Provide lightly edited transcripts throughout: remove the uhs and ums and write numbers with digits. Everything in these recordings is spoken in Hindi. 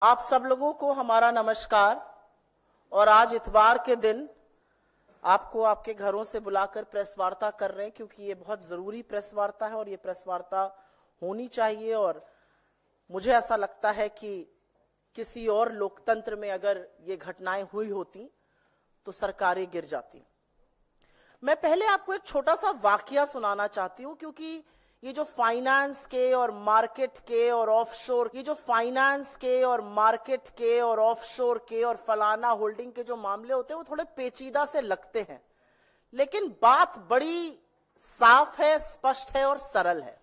आप सब लोगों को हमारा नमस्कार। और आज इतवार के दिन आपको आपके घरों से बुलाकर प्रेस वार्ता कर रहे हैं, क्योंकि ये बहुत जरूरी प्रेस वार्ता है और ये प्रेस वार्ता होनी चाहिए। और मुझे ऐसा लगता है कि किसी और लोकतंत्र में अगर ये घटनाएं हुई होती तो सरकारें गिर जाती। मैं पहले आपको एक छोटा सा वाकया सुनाना चाहती हूं, क्योंकि ये जो फाइनेंस के और मार्केट के और ऑफशोर, ये जो फाइनेंस के और मार्केट के और ऑफशोर के और फलाना होल्डिंग के जो मामले होते हैं वो थोड़े पेचीदा से लगते हैं, लेकिन बात बड़ी साफ है, स्पष्ट है और सरल है।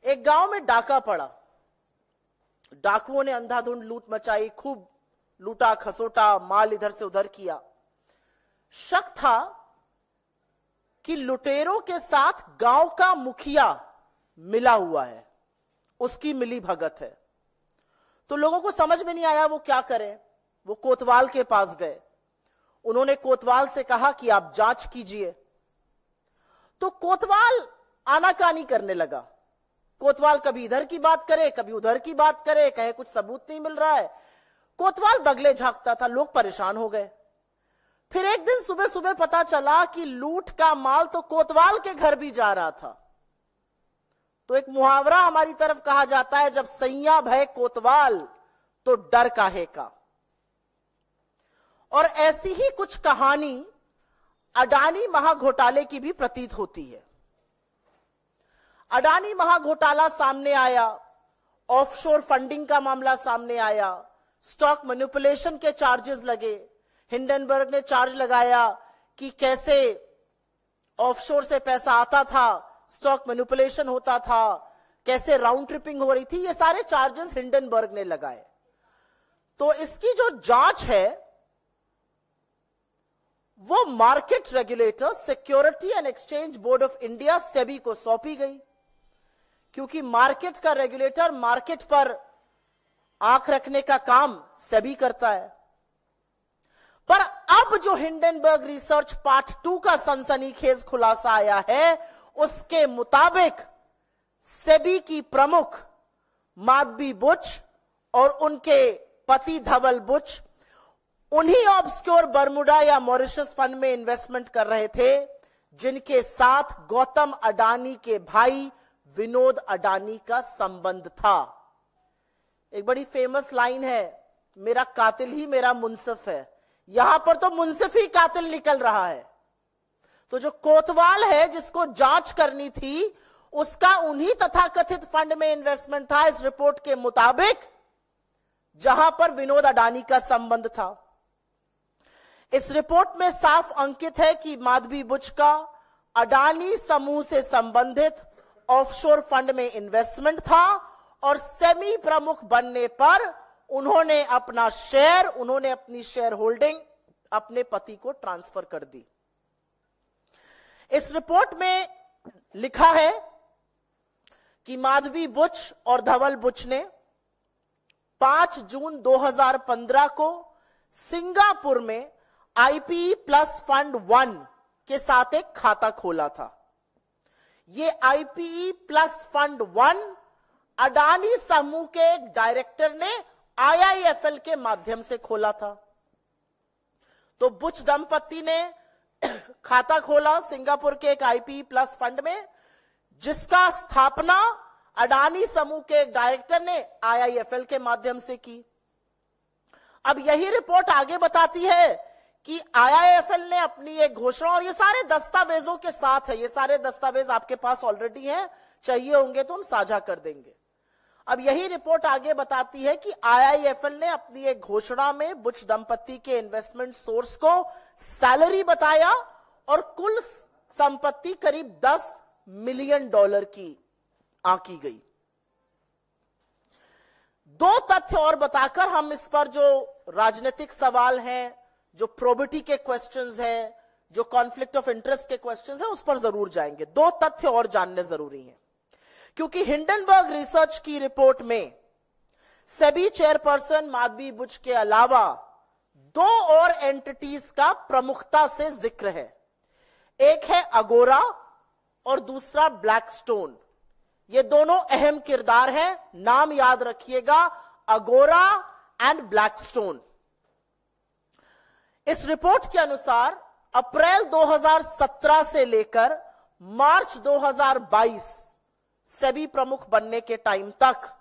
एक गांव में डाका पड़ा। डाकुओं ने अंधाधुंध लूट मचाई, खूब लूटा खसोटा, माल इधर से उधर किया। शक था कि लुटेरों के साथ गांव का मुखिया मिला हुआ है, उसकी मिली भगत है। तो लोगों को समझ में नहीं आया वो क्या करें। वो कोतवाल के पास गए। उन्होंने कोतवाल से कहा कि आप जांच कीजिए। तो कोतवाल आनाकानी करने लगा। कोतवाल कभी इधर की बात करे, कभी उधर की बात करे, कहे कुछ सबूत नहीं मिल रहा है। कोतवाल बगले झांकता था। लोग परेशान हो गए। फिर एक दिन सुबह सुबह पता चला कि लूट का माल तो कोतवाल के घर भी जा रहा था। तो एक मुहावरा हमारी तरफ कहा जाता है, जब सैया भय कोतवाल तो डर काहे का। और ऐसी ही कुछ कहानी अडानी महाघोटाले की भी प्रतीत होती है। अडानी महाघोटाला सामने आया, ऑफशोर फंडिंग का मामला सामने आया, स्टॉक मैनिपुलेशन के चार्जेस लगे। हिंडनबर्ग ने चार्ज लगाया कि कैसे ऑफशोर से पैसा आता था, स्टॉक मैनिपुलेशन होता था, कैसे राउंड ट्रिपिंग हो रही थी। ये सारे चार्जेस हिंडनबर्ग ने लगाए। तो इसकी जो जांच है वो market regulator security and exchange board of India SEBI को सौंपी गई, क्योंकि मार्केट का रेगुलेटर मार्केट पर आंख रखने का काम सेबी करता है। पर अब जो हिंडनबर्ग रिसर्च पार्ट 2 का सनसनीखेज खुलासा आया है, उसके मुताबिक सेबी की प्रमुख माधवी बुच और उनके पति धवल बुच उन्हीं ऑब्सक्योर बर्मुडा या मॉरिशस फंड में इन्वेस्टमेंट कर रहे थे जिनके साथ गौतम अडानी के भाई विनोद अडानी का संबंध था। एक बड़ी फेमस लाइन है, मेरा कातिल ही मेरा मुंसिफ है। यहां पर तो मुंसिफ ही कातिल निकल रहा है। तो जो कोतवाल है जिसको जांच करनी थी, उसका उन्हीं तथाकथित फंड में इन्वेस्टमेंट था इस रिपोर्ट के मुताबिक, जहां पर विनोद अडानी का संबंध था। इस रिपोर्ट में साफ अंकित है कि माधवी बुच का अडानी समूह से संबंधित ऑफशोर फंड में इन्वेस्टमेंट था और सेमी प्रमुख बनने पर उन्होंने अपनी शेयर होल्डिंग अपने पति को ट्रांसफर कर दी। इस रिपोर्ट में लिखा है कि माधवी बुच और धवल बुच ने 5 जून 2015 को सिंगापुर में आईपीई प्लस फंड 1 के साथ एक खाता खोला था। यह आईपीई प्लस फंड 1 अडानी समूह के एक डायरेक्टर ने आईआईएफएल के माध्यम से खोला था। तो बुच दंपति ने खाता खोला सिंगापुर के एक आईपीई प्लस फंड में, जिसका स्थापना अडानी समूह के एक डायरेक्टर ने आईआईएफएल के माध्यम से की। अब यही रिपोर्ट आगे बताती है कि आईआईएफएल ने अपनी एक घोषणा, और ये सारे दस्तावेजों के साथ है, ये सारे दस्तावेज आपके पास ऑलरेडी हैं, चाहिए होंगे तो हम साझा कर देंगे। अब यही रिपोर्ट आगे बताती है कि आईआईएफएल ने अपनी एक घोषणा में बुच दंपति के इन्वेस्टमेंट सोर्स को सैलरी बताया और कुल संपत्ति करीब $10 मिलियन की आंकी गई। 2 तथ्य और बताकर हम इस पर जो राजनीतिक सवाल हैं, जो प्रोबिटी के क्वेश्चंस हैं, जो कॉन्फ्लिक्ट ऑफ इंटरेस्ट के क्वेश्चंस हैं, उस पर जरूर जाएंगे। 2 तथ्य और जानने जरूरी हैं, क्योंकि हिंडनबर्ग रिसर्च की रिपोर्ट में सेबी चेयरपर्सन माधवी बुच के अलावा 2 और एंटिटीज का प्रमुखता से जिक्र है। एक है अगोरा और दूसरा ब्लैकस्टोन। ये दोनों अहम किरदार हैं। नाम याद रखिएगा, अगोरा एंड ब्लैकस्टोन। इस रिपोर्ट के अनुसार अप्रैल 2017 से लेकर मार्च 2022 सेबी प्रमुख बनने के टाइम तक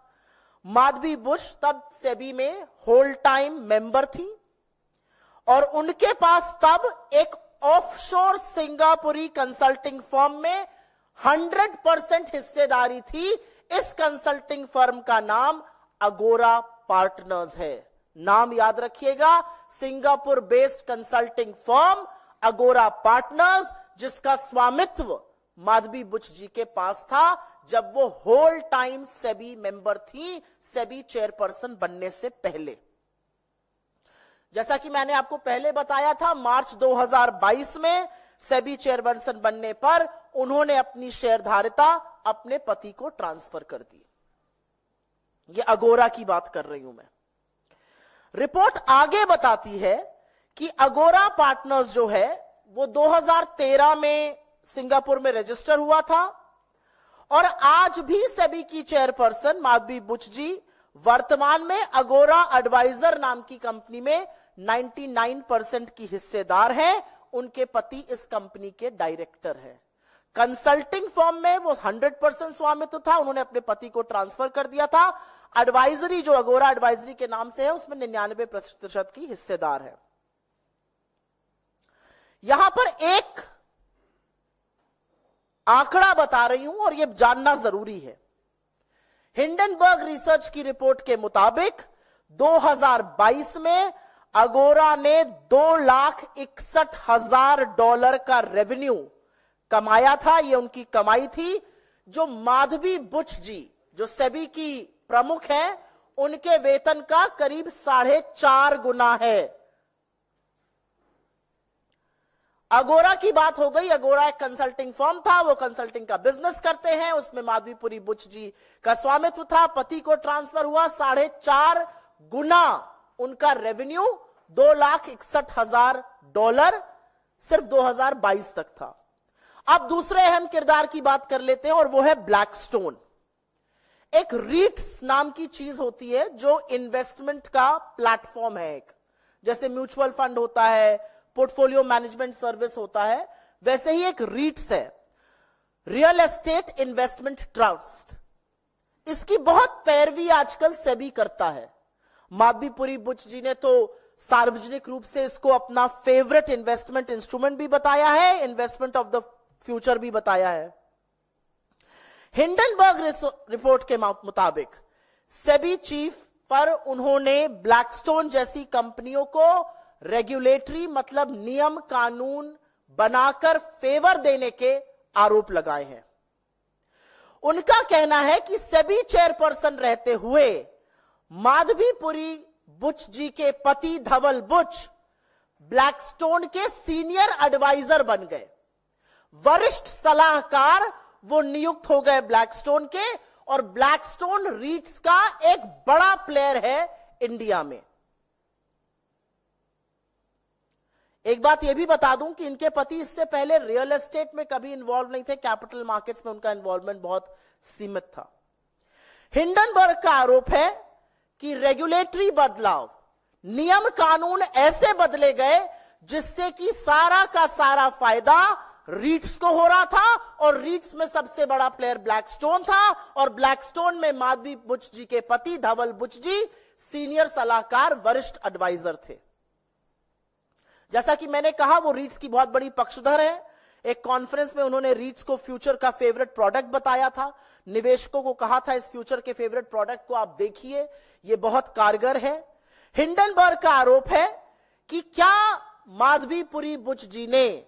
माधवी बुश तब सेबी में होल टाइम मेंबर थी और उनके पास तब एक ऑफशोर सिंगापुरी कंसल्टिंग फर्म में 100% हिस्सेदारी थी। इस कंसल्टिंग फर्म का नाम अगोरा पार्टनर्स है। नाम याद रखिएगा, सिंगापुर बेस्ड कंसल्टिंग फर्म अगोरा पार्टनर्स, जिसका स्वामित्व माधवी बुश जी के पास था जब वो होल टाइम सेबी मेंबर थी, सेबी चेयरपर्सन बनने से पहले। जैसा कि मैंने आपको पहले बताया था, मार्च 2022 में सेबी चेयरपर्सन बनने पर उन्होंने अपनी शेयरधारिता अपने पति को ट्रांसफर कर दी। ये अगोरा की बात कर रही हूं मैं। रिपोर्ट आगे बताती है कि अगोरा पार्टनर्स जो है वो 2013 में सिंगापुर में रजिस्टर हुआ था और आज भी सेबी की चेयरपर्सन माधवी बुश जी वर्तमान में अगोरा एडवाइजर नाम की कंपनी में 99% की हिस्सेदार हैं। उनके पति इस कंपनी के डायरेक्टर हैं। कंसल्टिंग फर्म में वो 100% स्वामित्व था, उन्होंने अपने पति को ट्रांसफर कर दिया था। एडवाइजरी जो अगोरा एडवाइजरी के नाम से है उसमें 99% की हिस्सेदार है। यहां पर एक आंकड़ा बता रही हूं और यह जानना जरूरी है। हिंडनबर्ग रिसर्च की रिपोर्ट के मुताबिक 2022 में अगोरा ने $2,61,000 का रेवेन्यू कमाया था। यह उनकी कमाई थी, जो माधवी बुश जी जो सेबी की प्रमुख है उनके वेतन का करीब 4.5 गुना है। अगोरा की बात हो गई। अगोरा एक कंसल्टिंग फर्म था, वो कंसल्टिंग का बिजनेस करते हैं, उसमें माधवीपुरी बुश जी का स्वामित्व था। पति को ट्रांसफर हुआ, 4.5 गुना उनका रेवेन्यू $2,61,000 सिर्फ 2022 तक था। अब दूसरे अहम किरदार की बात कर लेते हैं और वो है ब्लैकस्टोन। एक रीट्स नाम की चीज होती है जो इन्वेस्टमेंट का प्लेटफॉर्म है। एक जैसे म्यूचुअल फंड होता है, पोर्टफोलियो मैनेजमेंट सर्विस होता है, वैसे ही एक रीट्स है, रियल एस्टेट इन्वेस्टमेंट ट्रस्ट। इसकी बहुत पैरवी आजकल सेबी करता है। माधवीपुरी बुश जी ने तो सार्वजनिक रूप से इसको अपना फेवरेट इन्वेस्टमेंट इंस्ट्रूमेंट भी बताया है, इन्वेस्टमेंट ऑफ द फ्यूचर भी बताया है। हिंडनबर्ग रिपोर्ट के मुताबिक सेबी चीफ पर उन्होंने ब्लैकस्टोन जैसी कंपनियों को रेगुलेटरी मतलब नियम कानून बनाकर फेवर देने के आरोप लगाए हैं। उनका कहना है कि सेबी चेयरपर्सन रहते हुए माधवीपुरी बुश जी के पति धवल बुश ब्लैकस्टोन के सीनियर एडवाइजर बन गए, वरिष्ठ सलाहकार वो नियुक्त हो गए ब्लैकस्टोन के, और ब्लैकस्टोन रीट्स का एक बड़ा प्लेयर है इंडिया में। एक बात यह भी बता दूं कि इनके पति इससे पहले रियल एस्टेट में कभी इन्वॉल्व नहीं थे, कैपिटल मार्केट्स में उनका इन्वॉल्वमेंट बहुत सीमित था। हिंडनबर्ग का आरोप है कि रेगुलेटरी बदलाव, नियम कानून ऐसे बदले गए जिससे कि सारा का सारा फायदा रीट्स को हो रहा था, और रीट्स में सबसे बड़ा प्लेयर ब्लैकस्टोन था, और ब्लैकस्टोन में माधवी बुश जी के पति धवल बुश जी सीनियर सलाहकार वरिष्ठ एडवाइजर थे। जैसा कि मैंने कहा, वो रीट्स की बहुत बड़ी पक्षधर है। एक कॉन्फ्रेंस में उन्होंने रीट्स को फ्यूचर का फेवरेट प्रोडक्ट बताया था, निवेशकों को कहा था इस फ्यूचर के फेवरेट प्रोडक्ट को आप देखिए, ये बहुत कारगर है। हिंडनबर्ग का आरोप है कि क्या माधवीपुरी बुश जी ने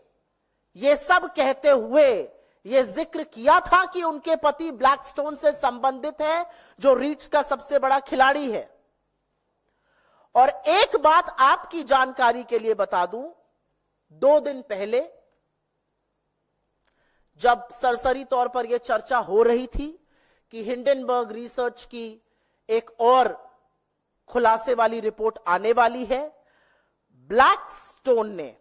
ये सब कहते हुए ये जिक्र किया था कि उनके पति ब्लैकस्टोन से संबंधित है, जो रीट्स का सबसे बड़ा खिलाड़ी है। और एक बात आपकी जानकारी के लिए बता दूं, 2 दिन पहले जब सरसरी तौर पर यह चर्चा हो रही थी कि हिंडनबर्ग रिसर्च की एक और खुलासे वाली रिपोर्ट आने वाली है, ब्लैकस्टोन ने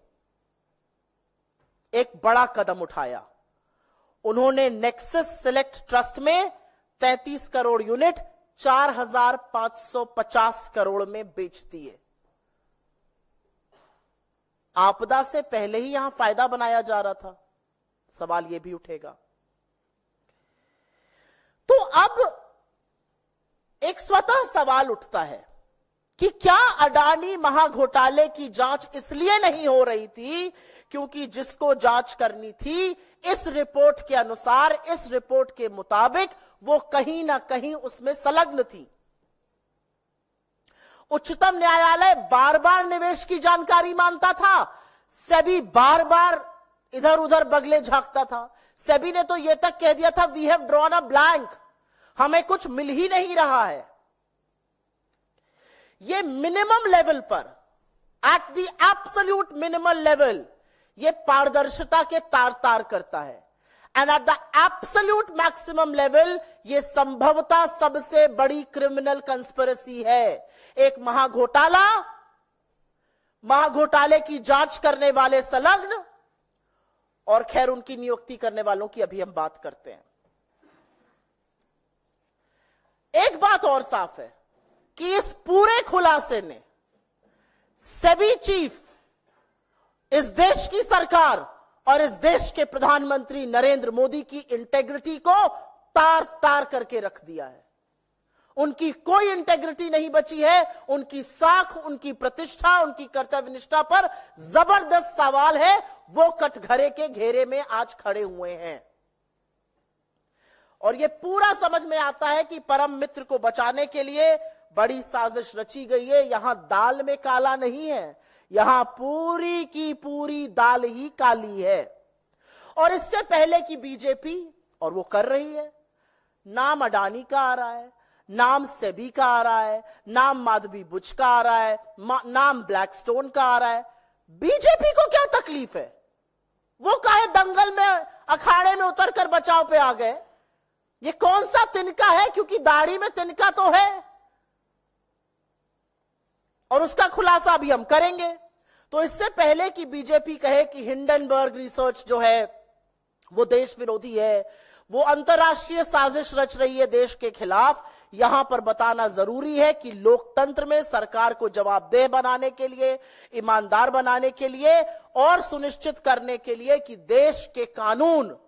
एक बड़ा कदम उठाया। उन्होंने नेक्सस सिलेक्ट ट्रस्ट में 33 करोड़ यूनिट 4,550 करोड़ में बेचती है। आपदा से पहले ही यहां फायदा बनाया जा रहा था, सवाल यह भी उठेगा। तो अब एक स्वतः सवाल उठता है कि क्या अडानी महाघोटाले की जांच इसलिए नहीं हो रही थी क्योंकि जिसको जांच करनी थी इस रिपोर्ट के अनुसार, इस रिपोर्ट के मुताबिक वो कहीं ना कहीं उसमें संलग्न थी। उच्चतम न्यायालय बार बार निवेश की जानकारी मांगता था, सेबी बार बार इधर उधर बगले झांकता था। सेबी ने तो यह तक कह दिया था we have drawn a blank, हमें कुछ मिल ही नहीं रहा है। ये मिनिमम लेवल पर, at the absolute minimum level, ये पारदर्शिता के तार तार करता है। And at the absolute maximum level ये संभवतः सबसे बड़ी क्रिमिनल कंस्पिरेसी है। एक महाघोटाले की जांच करने वाले संलग्न, और खैर उनकी नियुक्ति करने वालों की अभी हम बात करते हैं। एक बात और साफ है कि इस पूरे खुलासे ने सेबी चीफ, इस देश की सरकार और इस देश के प्रधानमंत्री नरेंद्र मोदी की इंटेग्रिटी को तार तार करके रख दिया है। उनकी कोई इंटेग्रिटी नहीं बची है। उनकी साख, उनकी प्रतिष्ठा, उनकी कर्तव्यनिष्ठा पर जबरदस्त सवाल है। वो कटघरे के घेरे में आज खड़े हुए हैं और यह पूरा समझ में आता है कि परम मित्र को बचाने के लिए बड़ी साजिश रची गई है। यहां दाल में काला नहीं है, यहां पूरी की पूरी दाल ही काली है। और इससे पहले कि बीजेपी, और वो कर रही है, नाम अडानी का आ रहा है, नाम सेबी का आ रहा है, नाम माधवी बुच का आ रहा है, नाम ब्लैकस्टोन का आ रहा है। बीजेपी को क्या तकलीफ है? वो काहे दंगल में, अखाड़े में उतरकर बचाव पे आ गए? ये कौन सा तिनका है? क्योंकि दाढ़ी में तिनका तो है और उसका खुलासा भी हम करेंगे। तो इससे पहले कि बीजेपी कहे कि हिंडनबर्ग रिसर्च जो है वो देश विरोधी है, वो अंतरराष्ट्रीय साजिश रच रही है देश के खिलाफ, यहां पर बताना जरूरी है कि लोकतंत्र में सरकार को जवाबदेह बनाने के लिए, ईमानदार बनाने के लिए और सुनिश्चित करने के लिए कि देश के कानून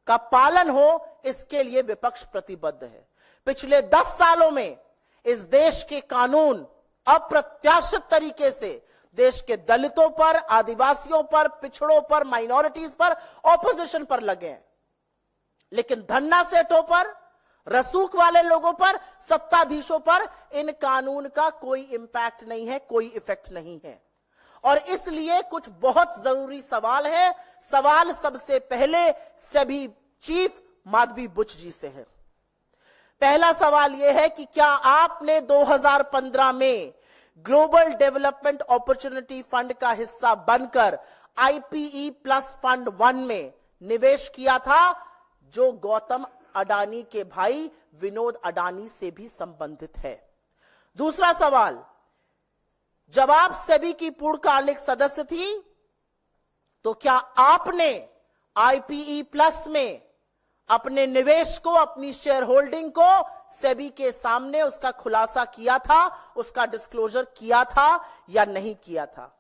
का पालन हो, इसके लिए विपक्ष प्रतिबद्ध है। पिछले 10 सालों में इस देश के कानून अप्रत्याशित तरीके से देश के दलितों पर, आदिवासियों पर, पिछड़ों पर, माइनॉरिटीज पर, ऑपोजिशन पर लगे हैं, लेकिन धन्ना सेठों पर, रसूख वाले लोगों पर, सत्ताधीशों पर इन कानून का कोई इंपैक्ट नहीं है, कोई इफेक्ट नहीं है। और इसलिए कुछ बहुत जरूरी सवाल है। सवाल सबसे पहले सेबी चीफ माधवी बुच जी से है। पहला सवाल यह है कि क्या आपने 2015 में ग्लोबल डेवलपमेंट अपॉर्चुनिटी फंड का हिस्सा बनकर IPE प्लस फंड 1 में निवेश किया था, जो गौतम अडानी के भाई विनोद अडानी से भी संबंधित है? दूसरा सवाल, जब आप सेबी की पूर्णकालिक सदस्य थी तो क्या आपने IPE प्लस में अपने निवेश को, अपनी शेयर होल्डिंग को सेबी के सामने उसका खुलासा किया था, उसका डिस्क्लोजर किया था या नहीं किया था?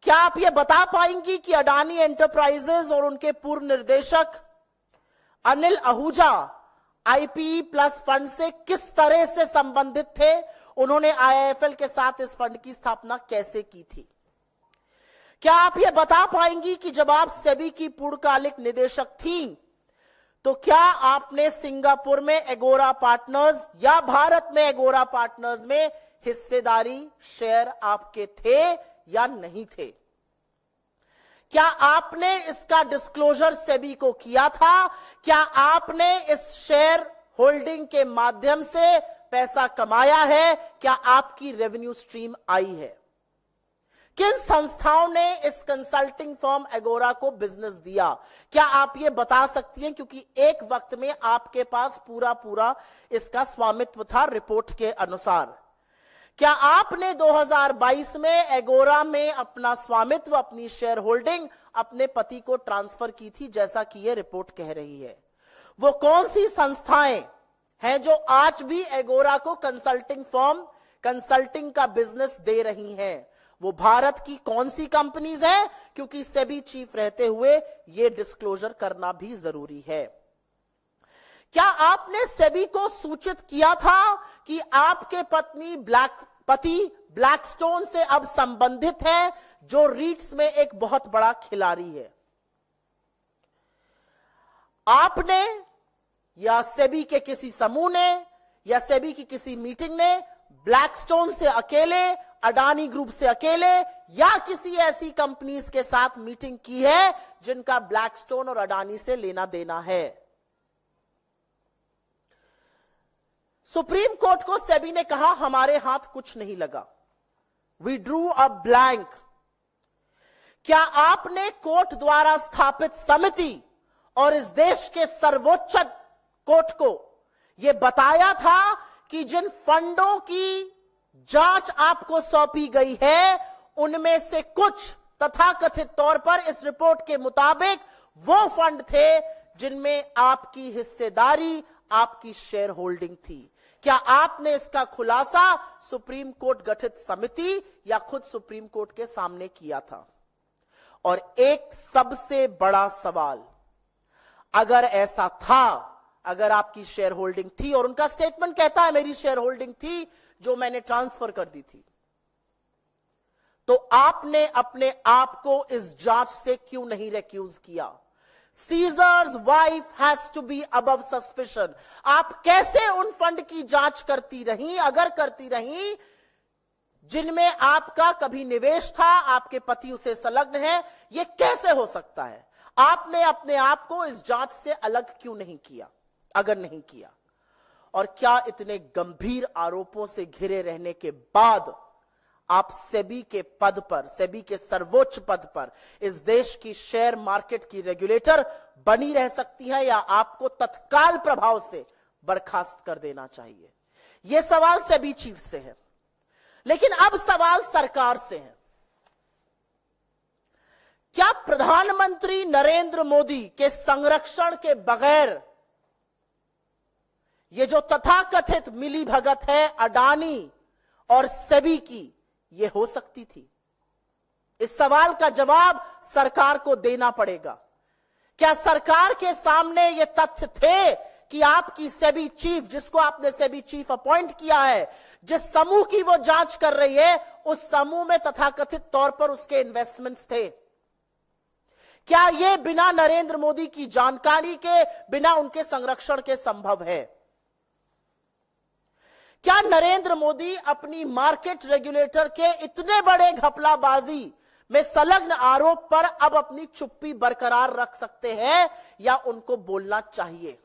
क्या आप यह बता पाएंगी कि अडानी एंटरप्राइजेज और उनके पूर्व निर्देशक Anil Ahuja IPE plus fund से किस तरह से संबंधित थे? उन्होंने IIFL के साथ इस फंड की स्थापना कैसे की थी? क्या आप यह बता पाएंगी कि जब आप सेबी की पूर्णकालिक निदेशक थी तो क्या आपने सिंगापुर में एगोरा पार्टनर्स या भारत में एगोरा पार्टनर्स में हिस्सेदारी, शेयर आपके थे या नहीं थे? क्या आपने इसका डिस्क्लोजर सेबी को किया था? क्या आपने इस शेयर होल्डिंग के माध्यम से पैसा कमाया है? क्या आपकी रेवेन्यू स्ट्रीम आई है? किन संस्थाओं ने इस कंसल्टिंग फर्म एगोरा को बिजनेस दिया? क्या आप ये बता सकती हैं? क्योंकि एक वक्त में आपके पास पूरा इसका स्वामित्व था रिपोर्ट के अनुसार। क्या आपने 2022 में एगोरा में अपना स्वामित्व, अपनी शेयर होल्डिंग अपने पति को ट्रांसफर की थी, जैसा कि यह रिपोर्ट कह रही है? वो कौन सी संस्थाएं हैं जो आज भी एगोरा को कंसल्टिंग फर्म, कंसल्टिंग का बिजनेस दे रही हैं? वो भारत की कौन सी कंपनीज हैं? क्योंकि सेबी चीफ रहते हुए यह डिस्क्लोजर करना भी जरूरी है। क्या आपने सेबी को सूचित किया था कि आपके पति ब्लैकस्टोन से अब संबंधित है, जो रीट्स में एक बहुत बड़ा खिलाड़ी है? आपने या सेबी के किसी समूह ने या सेबी की किसी मीटिंग ने ब्लैकस्टोन से अकेले, अडानी ग्रुप से अकेले या किसी ऐसी कंपनीज के साथ मीटिंग की है जिनका ब्लैकस्टोन और अडानी से लेना देना है? सुप्रीम कोर्ट को सेबी ने कहा हमारे हाथ कुछ नहीं लगा, वी ड्रू अ ब्लैंक। क्या आपने कोर्ट द्वारा स्थापित समिति और इस देश के सर्वोच्च कोर्ट को यह बताया था कि जिन फंडों की जांच आपको सौंपी गई है उनमें से कुछ तथाकथित तौर पर इस रिपोर्ट के मुताबिक वो फंड थे जिनमें आपकी हिस्सेदारी, आपकी शेयर होल्डिंग थी? क्या आपने इसका खुलासा सुप्रीम कोर्ट गठित समिति या खुद सुप्रीम कोर्ट के सामने किया था? और एक सबसे बड़ा सवाल, अगर ऐसा था, अगर आपकी शेयर होल्डिंग थी, और उनका स्टेटमेंट कहता है मेरी शेयर होल्डिंग थी जो मैंने ट्रांसफर कर दी थी, तो आपने अपने आप को इस जांच से क्यों नहीं रिक्यूज किया? Caesar's wife has to be above suspicion. आप कैसे उन फंड की जांच करती रही, अगर करती रही, जिनमें आपका कभी निवेश था, आपके पति उसे संलग्न है? यह कैसे हो सकता है? आपने अपने आप को इस जांच से अलग क्यों नहीं किया, अगर नहीं किया? और क्या इतने गंभीर आरोपों से घिरे रहने के बाद आप सेबी के पद पर, सेबी के सर्वोच्च पद पर, इस देश की शेयर मार्केट की रेगुलेटर बनी रह सकती है, या आपको तत्काल प्रभाव से बर्खास्त कर देना चाहिए? यह सवाल सेबी चीफ से है। लेकिन अब सवाल सरकार से है। क्या प्रधानमंत्री नरेंद्र मोदी के संरक्षण के बगैर ये जो तथाकथित मिलीभगत है अडानी और सेबी की, ये हो सकती थी? इस सवाल का जवाब सरकार को देना पड़ेगा। क्या सरकार के सामने ये तथ्य थे कि आपकी सेबी चीफ, जिसको आपने सेबी चीफ अपॉइंट किया है, जिस समूह की वो जांच कर रही है, उस समूह में तथाकथित तौर पर उसके इन्वेस्टमेंट्स थे? क्या यह बिना नरेंद्र मोदी की जानकारी के, बिना उनके संरक्षण के संभव है? क्या नरेंद्र मोदी अपनी मार्केट रेगुलेटर के इतने बड़े घपलाबाजी में संलग्न आरोप पर अब अपनी चुप्पी बरकरार रख सकते हैं, या उनको बोलना चाहिए?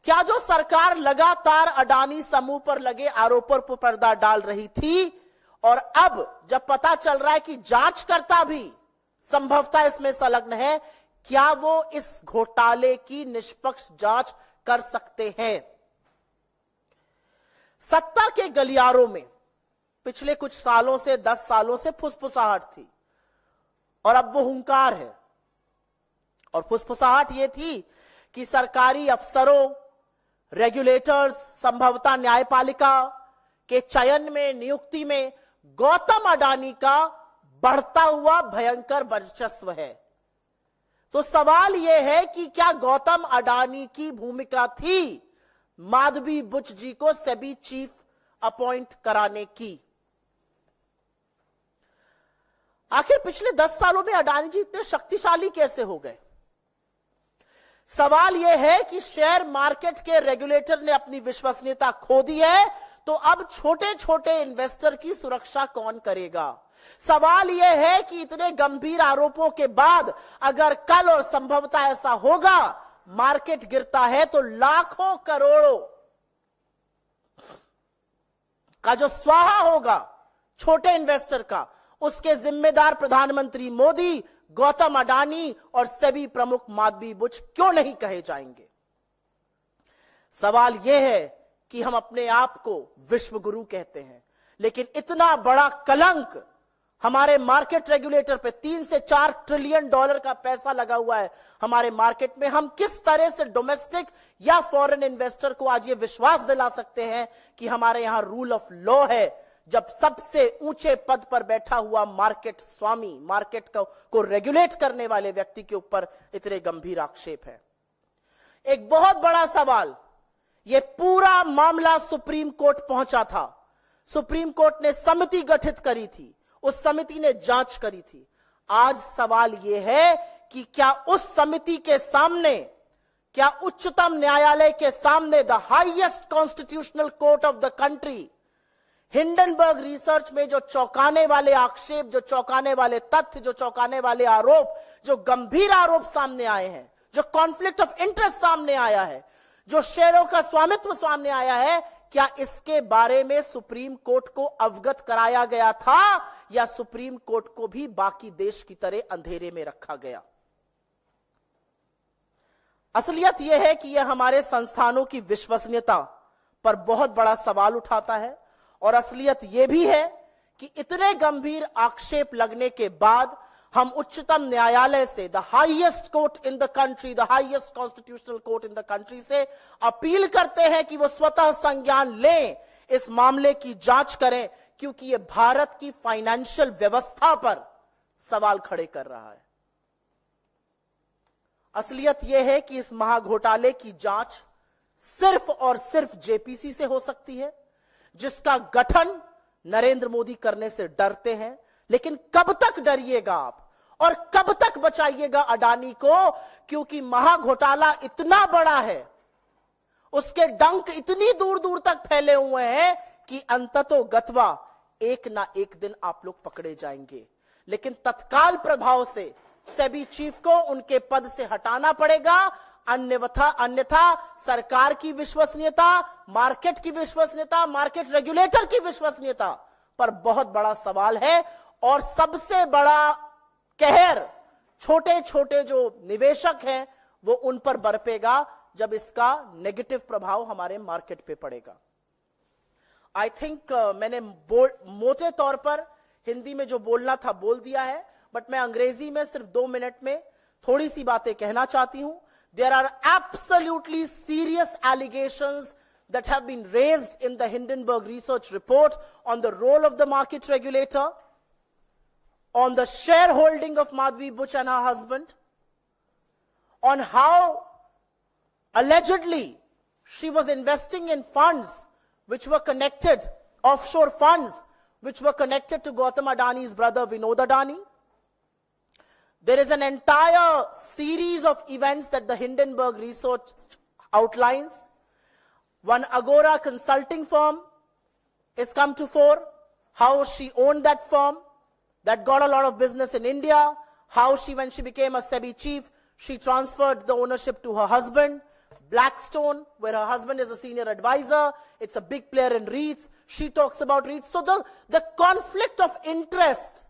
क्या जो सरकार लगातार अडानी समूह पर लगे आरोपों पर पर्दा डाल रही थी, और अब जब पता चल रहा है कि जांचकर्ता भी संभवतः इसमें संलग्न है, क्या वो इस घोटाले की निष्पक्ष जांच कर सकते हैं? सत्ता के गलियारों में पिछले कुछ सालों से, 10 सालों से फुसफुसाहट थी, और अब वो हुंकार है। और फुसफुसाहट ये थी कि सरकारी अफसरों, रेगुलेटर्स, संभवतः न्यायपालिका के चयन में, नियुक्ति में गौतम अडानी का बढ़ता हुआ भयंकर वर्चस्व है। तो सवाल यह है कि क्या गौतम अडानी की भूमिका थी माधवी बुच जी को सेबी चीफ अपॉइंट कराने की? आखिर पिछले 10 सालों में अडानी जी इतने शक्तिशाली कैसे हो गए? सवाल यह है कि शेयर मार्केट के रेगुलेटर ने अपनी विश्वसनीयता खो दी है, तो अब छोटे छोटे इन्वेस्टर की सुरक्षा कौन करेगा? सवाल यह है कि इतने गंभीर आरोपों के बाद अगर कल, और संभवतः ऐसा होगा, मार्केट गिरता है, तो लाखों करोड़ों का जो स्वाहा होगा छोटे इन्वेस्टर का, उसके जिम्मेदार प्रधानमंत्री मोदी, गौतम अडानी और सेबी प्रमुख माधवी बुच क्यों नहीं कहे जाएंगे? सवाल यह है कि हम अपने आप को विश्व गुरु कहते हैं, लेकिन इतना बड़ा कलंक हमारे मार्केट रेगुलेटर पे 3 से 4 ट्रिलियन डॉलर का पैसा लगा हुआ है हमारे मार्केट में। हम किस तरह से डोमेस्टिक या फॉरेन इन्वेस्टर को आज ये विश्वास दिला सकते हैं कि हमारे यहां रूल ऑफ लॉ है, जब सबसे ऊंचे पद पर बैठा हुआ मार्केट स्वामी, मार्केट को रेगुलेट करने वाले व्यक्ति के ऊपर इतने गंभीर आक्षेप है। एक बहुत बड़ा सवाल, यह पूरा मामला सुप्रीम कोर्ट पहुंचा था। सुप्रीम कोर्ट ने समिति गठित करी थी, उस समिति ने जांच करी थी। आज सवाल यह है कि क्या उस समिति के सामने, क्या उच्चतम न्यायालय के सामने, the highest constitutional court of the country, Hindenburg research में जो चौंकाने वाले आक्षेप, जो चौंकाने वाले तथ्य, जो चौंकाने वाले आरोप, जो गंभीर आरोप सामने आए हैं, जो कॉन्फ्लिक्ट ऑफ इंटरेस्ट सामने आया है, जो शेयरों का स्वामित्व सामने आया है, क्या इसके बारे में सुप्रीम कोर्ट को अवगत कराया गया था या सुप्रीम कोर्ट को भी बाकी देश की तरह अंधेरे में रखा गया? असलियत यह है कि यह हमारे संस्थानों की विश्वसनीयता पर बहुत बड़ा सवाल उठाता है, और असलियत यह भी है कि इतने गंभीर आक्षेप लगने के बाद हम उच्चतम न्यायालय से, the highest court in the country, the highest constitutional court in the country से अपील करते हैं कि वो स्वतः संज्ञान लें, इस मामले की जांच करें, क्योंकि ये भारत की फाइनेंशियल व्यवस्था पर सवाल खड़े कर रहा है। असलियत यह है कि इस महाघोटाले की जांच सिर्फ और सिर्फ जेपीसी से हो सकती है, जिसका गठन नरेंद्र मोदी करने से डरते हैं। लेकिन कब तक डरिएगा आप और कब तक बचाइएगा अडानी को, क्योंकि महाघोटाला इतना बड़ा है, उसके डंक इतनी दूर दूर तक फैले हुए हैं कि अंततोगत्वा एक ना एक दिन आप लोग पकड़े जाएंगे। लेकिन तत्काल प्रभाव से सेबी चीफ को उनके पद से हटाना पड़ेगा, अन्यथा सरकार की विश्वसनीयता, मार्केट की विश्वसनीयता, मार्केट रेगुलेटर की विश्वसनीयता पर बहुत बड़ा सवाल है। और सबसे बड़ा कहर छोटे छोटे जो निवेशक हैं वो उन पर बरपेगा जब इसका नेगेटिव प्रभाव हमारे मार्केट पे पड़ेगा। आई थिंक मैंने मोटे तौर पर हिंदी में जो बोलना था बोल दिया है, बट मैं अंग्रेजी में सिर्फ 2 मिनट में थोड़ी सी बातें कहना चाहती हूं। There are absolutely serious allegations that have been raised in the Hindenburg Research report on the role of the market regulator, on the shareholding of Madhvi Buch and her husband, on how allegedly she was investing in funds which were connected, offshore funds which were connected to Gautam Adani's brother Vinod Adani. There is an entire series of events that the Hindenburg Research outlines. One Agora consulting firm has come to fore, how she owned that firm, that got a lot of business in India, how she, when she became a SEBI chief, she transferred the ownership to her husband. Blackstone, where her husband is a senior advisor, it's a big player in REITs. She talks about REITs. So the conflict of interest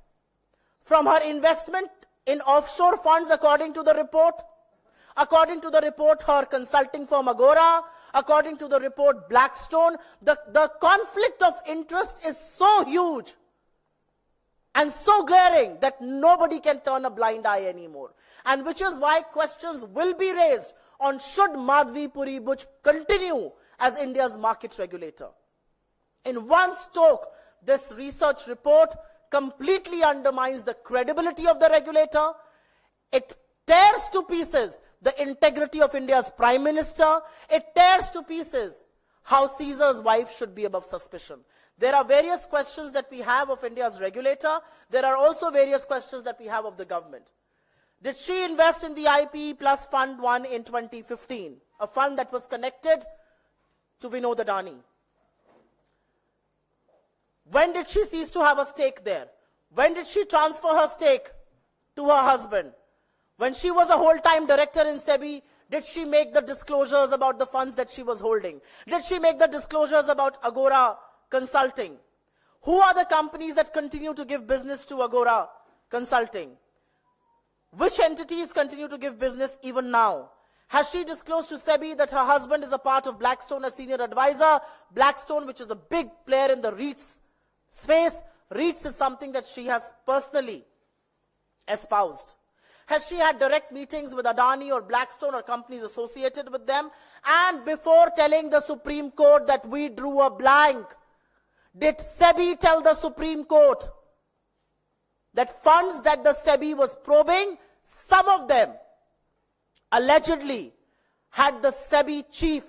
from her investment in offshore funds, according to the report, her consulting firm Agora, according to the report Blackstone, the conflict of interest is so huge and so glaring that nobody can turn a blind eye anymore. And which is why questions will be raised on should Madhvi Puri Buch continue as India's market regulator. In one stroke, this research report completely undermines the credibility of the regulator. It tears to pieces the integrity of India's Prime Minister. It tears to pieces how Caesar's wife should be above suspicion. There are various questions that we have of India's regulator. There are also various questions that we have of the government. Did she invest in the IPE Plus Fund 1 in 2015, a fund that was connected to Vinod Adani? When did she cease to have a stake there? When did she transfer her stake to her husband? When she was a whole-time director in SEBI, did she make the disclosures about the funds that she was holding? Did she make the disclosures about Agora Consulting? Who are the companies that continue to give business to Agora Consulting? Which entities continue to give business even now? Has she disclosed to SEBI that her husband is a part of Blackstone as senior advisor? Blackstone, which is a big player in the REITs space, REITs is something that she has personally espoused. Has she had direct meetings with Adani or Blackstone or companies associated with them? And before telling the Supreme Court that we drew a blank, did SEBI tell the Supreme Court that funds that the SEBI was probing, some of them allegedly had the SEBI chief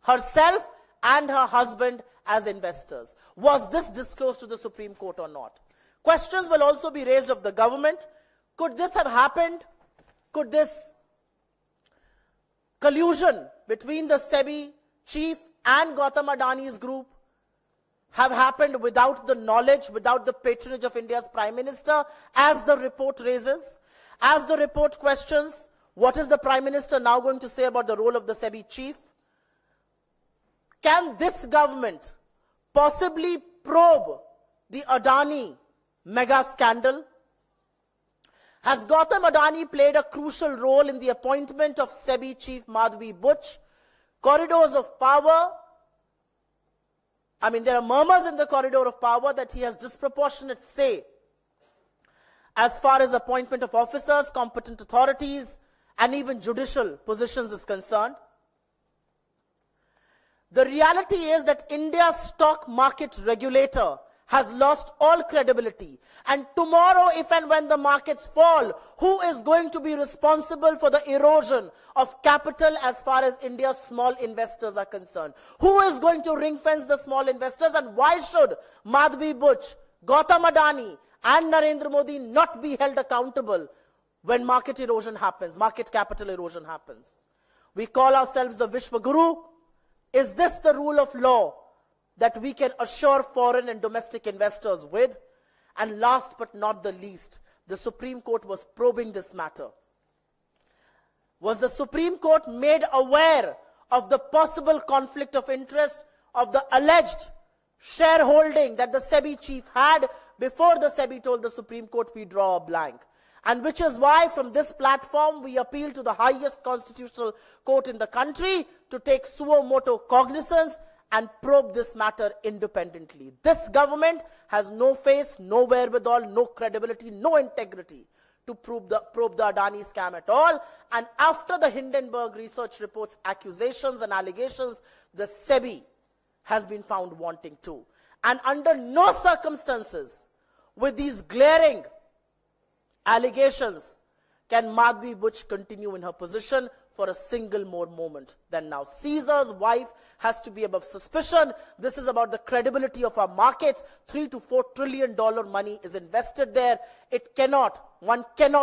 herself and her husband as investors? Was this disclosed to the Supreme Court or not? Questions will also be raised of the government. Could this have happened? Could this collusion between the SEBI chief and Gautam Adani's group have happened without the knowledge, without the patronage of India's Prime Minister, as the report raises? As the report questions, what is the Prime Minister now going to say about the role of the SEBI chief? Can this government possibly probe the Adani mega scandal? Has Gautam Adani played a crucial role in the appointment of SEBI chief Madhvi Buch? Corridors of power. There are murmurs in the corridor of power that he has disproportionate say as far as appointment of officers, competent authorities, and even judicial positions is concerned. The reality is that India's stock market regulator has lost all credibility. And tomorrow, if and when the markets fall, who is going to be responsible for the erosion of capital as far as India's small investors are concerned? Who is going to ring fence the small investors? And why should Madhvi Buch, Gautam Adani, and Narendra Modi not be held accountable when market erosion happens, market capital erosion happens? We call ourselves the Vishwa Guru. Is this the rule of law that we can assure foreign and domestic investors with? And last but not the least, the Supreme Court was probing this matter. Was the Supreme Court made aware of the possible conflict of interest of the alleged shareholding that the SEBI chief had before the SEBI told the Supreme Court we draw a blank? And which is why from this platform we appeal to the highest constitutional court in the country to take suo motu cognizance and probe this matter independently. This government has no face, no wherewithal, no credibility, no integrity to probe the Adani scam at all. And after the Hindenburg Research report's accusations and allegations, the SEBI has been found wanting too. And under no circumstances, with these glaring allegations, can Madhvi Buch continue in her position for a single more moment than now. Caesar's wife has to be above suspicion. This is about the credibility of our markets. $3 to $4 trillion money is invested there. One cannot